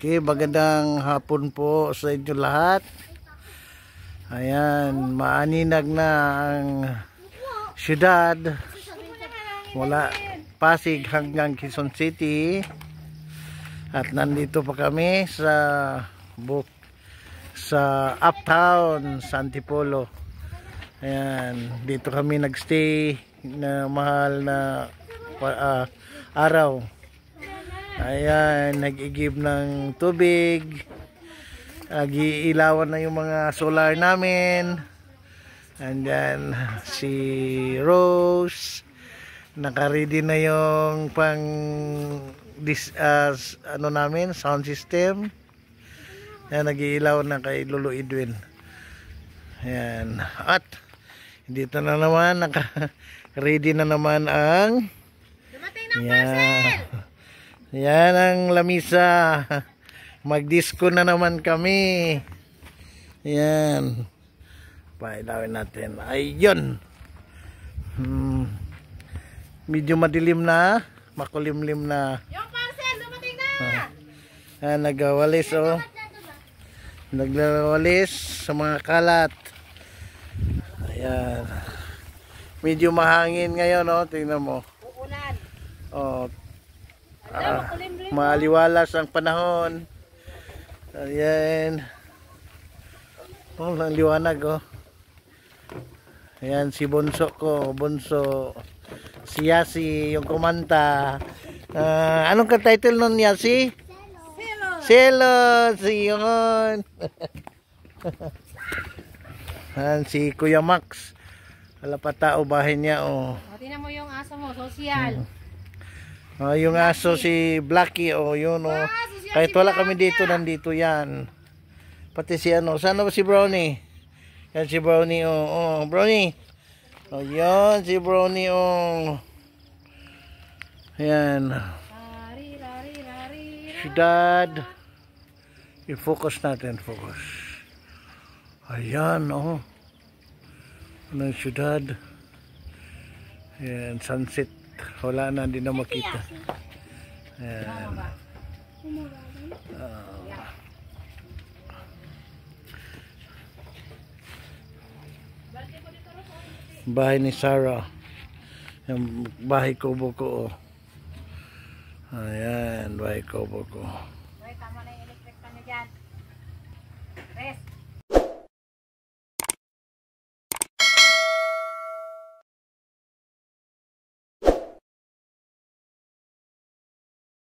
Okay, magandang hapon po sa inyo lahat. Ayan, maaninag na ang syudad mula Pasig hanggang Quezon City. At nandito pa kami sa Uptown, sa Antipolo. Ayan, dito kami nagstay na mahal na araw. Ayan, nag-igib ng tubig. Nag-iilawan na yung mga solar namin. And then si Rose naka-ready na yung pang ano namin, sound system. Ayan, nag-iilaw na kay Lolo Edwin. Ayan. At dito na naman, naka-ready na naman ang dumating ng parcel! Yan ang lamisa. Mag-disco na naman kami. Yan. Pailawin natin. Ayun. Medyo madilim na. Makulimlim na. Yung parcel, dumating na! Nagawalis oh. Naglawalis sa mga kalat. Ayan. Medyo mahangin ngayon oh. Tingnan mo. Uulan. Oh. Maliwalas ang panahon. Ayan. Oh, ang liwanag oh. Ayan si Bunso ko, Bunso. Si Yasi yung kumanta. Anong ka-title nun, Yasi? Selos. Yun. Ayan si Kuya Max. Wala pa tao bahay niya oh. Tingnan mo yung aso mo, social. Yung aso si Blackie yun kahit wala kami dito, nandito yan. Pati si ano, saan ba si Brownie? Yan si Brownie Brownie. Yan si Brownie Ayan. Syudad. I-focus natin, focus. Ayan Anong syudad. Ayan, sunset. Wala na, hindi na makita. Ayan. Bahay ni Sarah. Yung bahay kubo ko Ayan, bahay kubo ko.